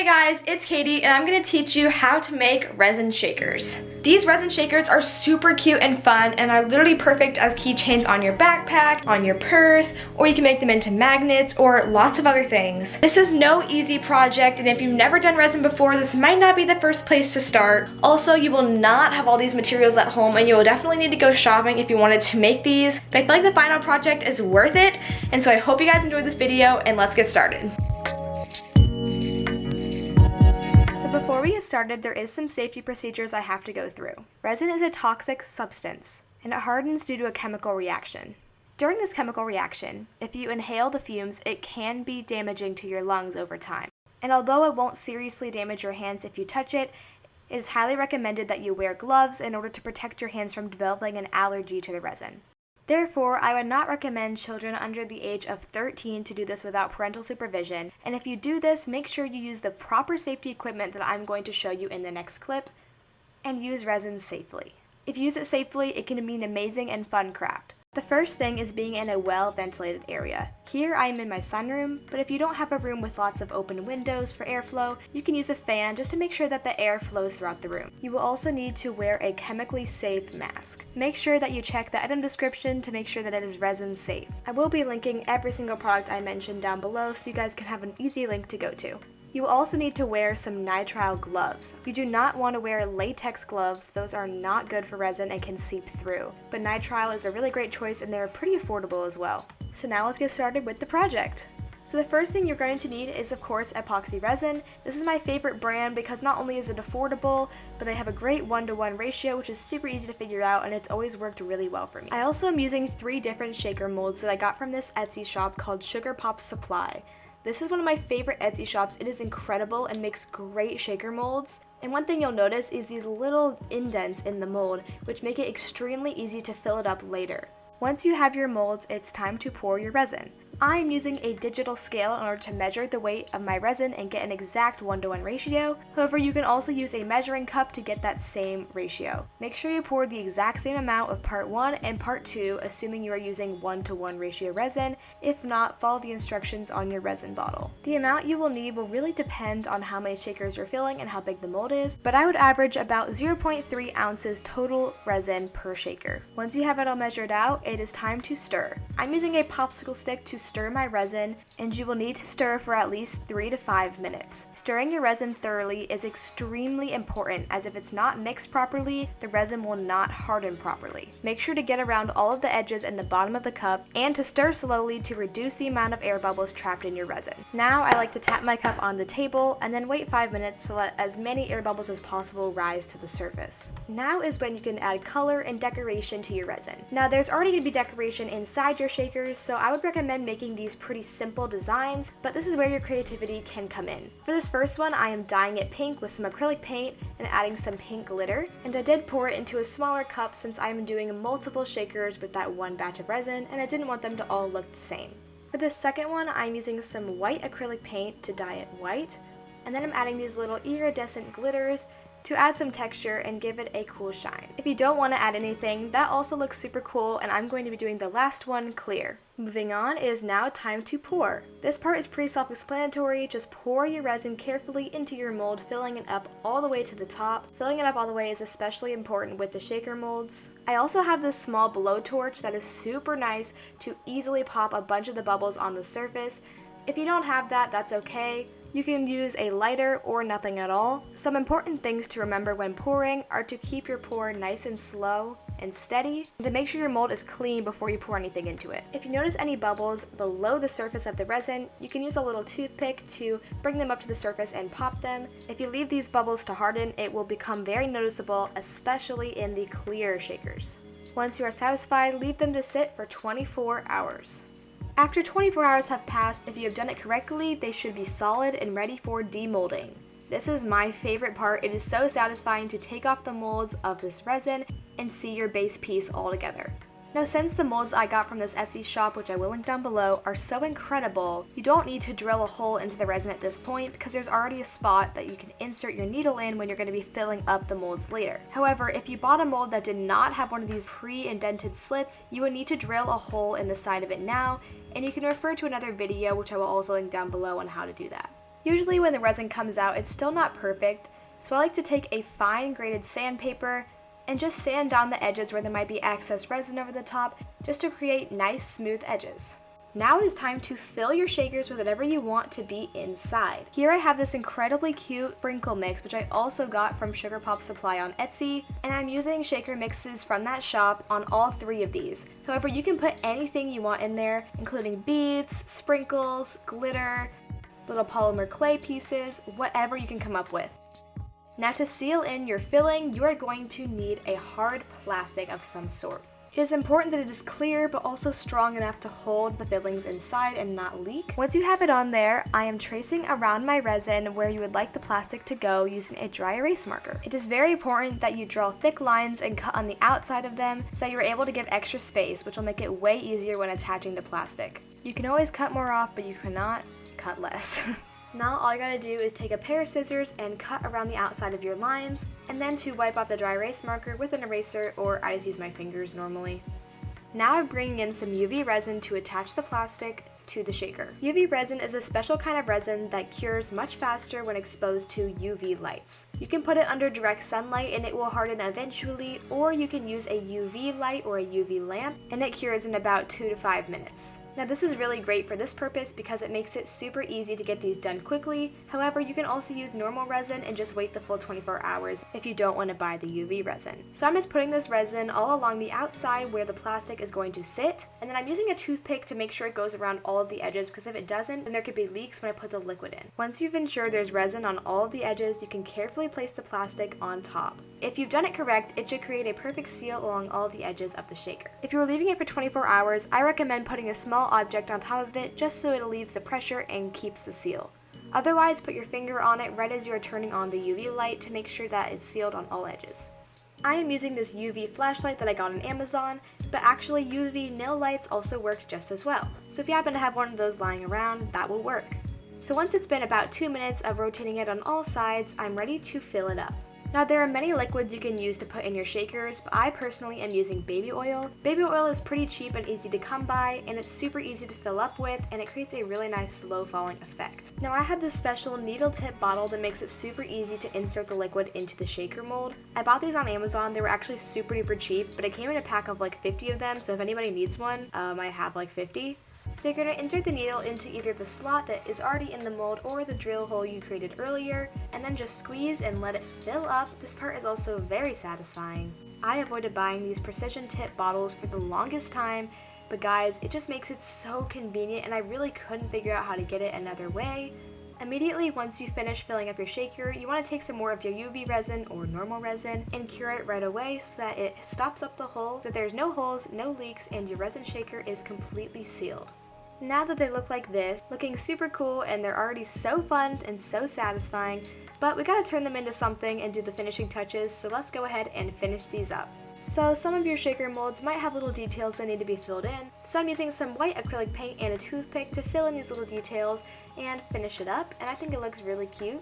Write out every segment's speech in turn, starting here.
guys, it's Katie and I'm going to teach you how to make resin shakers. These resin shakers are super cute and fun and are literally perfect as keychains on your backpack, on your purse, or you can make them into magnets or lots of other things. This is no easy project, and if you've never done resin before, this might not be the first place to start. Also, you will not have all these materials at home and you will definitely need to go shopping if you wanted to make these, but I feel like the final project is worth it, and so I hope you guys enjoyed this video and let's get started. Before we get started, there is some safety procedures I have to go through. Resin is a toxic substance, and it hardens due to a chemical reaction. During this chemical reaction, if you inhale the fumes, it can be damaging to your lungs over time. And although it won't seriously damage your hands if you touch it, it is highly recommended that you wear gloves in order to protect your hands from developing an allergy to the resin. Therefore, I would not recommend children under the age of 13 to do this without parental supervision, and if you do this, make sure you use the proper safety equipment that I'm going to show you in the next clip, and use resin safely. If you use it safely, it can be an amazing and fun craft. The first thing is being in a well-ventilated area. Here I am in my sunroom, but if you don't have a room with lots of open windows for airflow, you can use a fan just to make sure that the air flows throughout the room. You will also need to wear a chemically safe mask. Make sure that you check the item description to make sure that it is resin safe. I will be linking every single product I mentioned down below so you guys can have an easy link to go to. You will also need to wear some nitrile gloves. You do not want to wear latex gloves. Those are not good for resin and can seep through. But nitrile is a really great choice and they're pretty affordable as well. So now let's get started with the project. So the first thing you're going to need is, of course, epoxy resin. This is my favorite brand because not only is it affordable, but they have a great 1-to-1 ratio, which is super easy to figure out, and it's always worked really well for me. I also am using 3 different shaker molds that I got from this Etsy shop called Sugar Pop Supply. This is one of my favorite Etsy shops. It is incredible and makes great shaker molds. And one thing you'll notice is these little indents in the mold, which make it extremely easy to fill it up later. Once you have your molds, it's time to pour your resin. I am using a digital scale in order to measure the weight of my resin and get an exact 1-to-1 ratio. However, you can also use a measuring cup to get that same ratio. Make sure you pour the exact same amount of part 1 and part 2, assuming you are using 1-to-1 ratio resin. If not, follow the instructions on your resin bottle. The amount you will need will really depend on how many shakers you're filling and how big the mold is, but I would average about 0.3 ounces total resin per shaker. Once you have it all measured out, it is time to stir. I'm using a popsicle stick to stir my resin, and you will need to stir for at least 3 to 5 minutes. Stirring your resin thoroughly is extremely important, as if it's not mixed properly, the resin will not harden properly. Make sure to get around all of the edges and the bottom of the cup, and to stir slowly to reduce the amount of air bubbles trapped in your resin. Now I like to tap my cup on the table and then wait 5 minutes to let as many air bubbles as possible rise to the surface. Now is when you can add color and decoration to your resin. Now there's already going to be decoration inside your shakers, so I would recommend making these pretty simple designs, but this is where your creativity can come in. For this first one, I am dyeing it pink with some acrylic paint and adding some pink glitter, and I did pour it into a smaller cup since I'm doing multiple shakers with that one batch of resin and I didn't want them to all look the same. For this second one, I'm using some white acrylic paint to dye it white, and then I'm adding these little iridescent glitters to add some texture and give it a cool shine. If you don't want to add anything, that also looks super cool, and I'm going to be doing the last one clear. Moving on, it is now time to pour. This part is pretty self-explanatory. Just pour your resin carefully into your mold, filling it up all the way to the top. Filling it up all the way is especially important with the shaker molds. I also have this small blowtorch that is super nice to easily pop a bunch of the bubbles on the surface. If you don't have that, that's okay. You can use a lighter or nothing at all. Some important things to remember when pouring are to keep your pour nice and slow and steady, and to make sure your mold is clean before you pour anything into it. If you notice any bubbles below the surface of the resin, you can use a little toothpick to bring them up to the surface and pop them. If you leave these bubbles to harden, it will become very noticeable, especially in the clear shakers. Once you are satisfied, leave them to sit for 24 hours. After 24 hours have passed, if you have done it correctly, they should be solid and ready for demolding. This is my favorite part. It is so satisfying to take off the molds of this resin and see your base piece all together. Now, since the molds I got from this Etsy shop, which I will link down below, are so incredible, you don't need to drill a hole into the resin at this point because there's already a spot that you can insert your needle in when you're going to be filling up the molds later. However, if you bought a mold that did not have one of these pre-indented slits, you would need to drill a hole in the side of it now, and you can refer to another video, which I will also link down below, on how to do that. Usually when the resin comes out, it's still not perfect, so I like to take a fine grated sandpaper and just sand down the edges where there might be excess resin over the top, just to create nice smooth edges. Now it is time to fill your shakers with whatever you want to be inside. Here I have this incredibly cute sprinkle mix, which I also got from Sugar Pop Supply on Etsy, and I'm using shaker mixes from that shop on all 3 of these. However, you can put anything you want in there, including beads, sprinkles, glitter, little polymer clay pieces, whatever you can come up with. Now to seal in your filling, you are going to need a hard plastic of some sort. It is important that it is clear but also strong enough to hold the fillings inside and not leak. Once you have it on there, I am tracing around my resin where you would like the plastic to go using a dry erase marker. It is very important that you draw thick lines and cut on the outside of them so that you're able to give extra space, which will make it way easier when attaching the plastic. You can always cut more off, but you cannot cut less. Now all you gotta do is take a pair of scissors and cut around the outside of your lines, and then to wipe off the dry erase marker with an eraser, or I just use my fingers normally. Now I'm bringing in some UV resin to attach the plastic to the shaker. UV resin is a special kind of resin that cures much faster when exposed to UV lights. You can put it under direct sunlight and it will harden eventually, or you can use a UV light or a UV lamp and it cures in about 2 to 5 minutes. Now this is really great for this purpose because it makes it super easy to get these done quickly. However, you can also use normal resin and just wait the full 24 hours if you don't want to buy the UV resin. So I'm just putting this resin all along the outside where the plastic is going to sit, and then I'm using a toothpick to make sure it goes around all of the edges, because if it doesn't, then there could be leaks when I put the liquid in. Once you've ensured there's resin on all of the edges, you can carefully place the plastic on top. If you've done it correct, it should create a perfect seal along all the edges of the shaker. If you're leaving it for 24 hours, I recommend putting a small object on top of it just so it relieves the pressure and keeps the seal. Otherwise, put your finger on it right as you are turning on the UV light to make sure that it's sealed on all edges. I am using this UV flashlight that I got on Amazon, but actually UV nail lights also work just as well. So if you happen to have one of those lying around, that will work. So once it's been about 2 minutes of rotating it on all sides, I'm ready to fill it up. Now there are many liquids you can use to put in your shakers, but I personally am using baby oil. Baby oil is pretty cheap and easy to come by, and it's super easy to fill up with, and it creates a really nice slow falling effect. Now I have this special needle tip bottle that makes it super easy to insert the liquid into the shaker mold. I bought these on Amazon. They were actually super duper cheap, but it came in a pack of like 50 of them, so if anybody needs one, I have like 50. So you're going to insert the needle into either the slot that is already in the mold or the drill hole you created earlier, and then just squeeze and let it fill up. This part is also very satisfying. I avoided buying these precision tip bottles for the longest time, but guys, it just makes it so convenient, and I really couldn't figure out how to get it another way. Immediately once you finish filling up your shaker, you want to take some more of your UV resin or normal resin and cure it right away so that it stops up the hole, that there's no holes, no leaks, and your resin shaker is completely sealed. Now that they look like this, looking super cool, and they're already so fun and so satisfying, but we gotta turn them into something and do the finishing touches, so let's go ahead and finish these up. So some of your shaker molds might have little details that need to be filled in, so I'm using some white acrylic paint and a toothpick to fill in these little details and finish it up, and I think it looks really cute.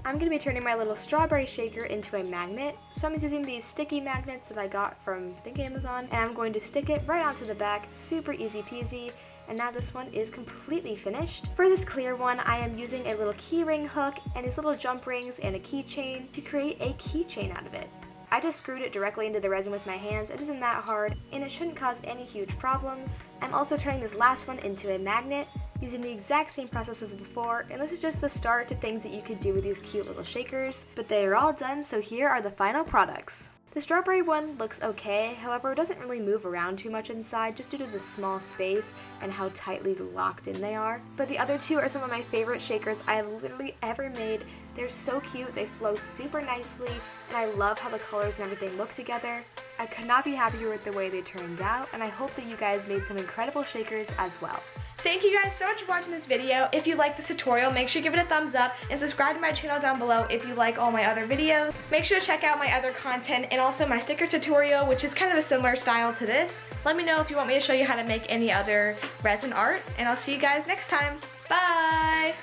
I'm going to be turning my little strawberry shaker into a magnet, so I'm just using these sticky magnets that I got from, I think, Amazon, and I'm going to stick it right onto the back, super easy peasy. And now this one is completely finished. For this clear one, I am using a little keyring hook and these little jump rings and a keychain to create a keychain out of it. I just screwed it directly into the resin with my hands. It isn't that hard, and it shouldn't cause any huge problems. I'm also turning this last one into a magnet, using the exact same process as before, and this is just the start to things that you could do with these cute little shakers. But they are all done, so here are the final products. The strawberry one looks okay, however it doesn't really move around too much inside just due to the small space and how tightly locked in they are. But the other two are some of my favorite shakers I have literally ever made. They're so cute, they flow super nicely, and I love how the colors and everything look together. I could not be happier with the way they turned out, and I hope that you guys made some incredible shakers as well. Thank you guys so much for watching this video. If you like this tutorial, make sure you give it a thumbs up and subscribe to my channel down below if you like all my other videos. Make sure to check out my other content and also my sticker tutorial, which is kind of a similar style to this. Let me know if you want me to show you how to make any other resin art, and I'll see you guys next time. Bye!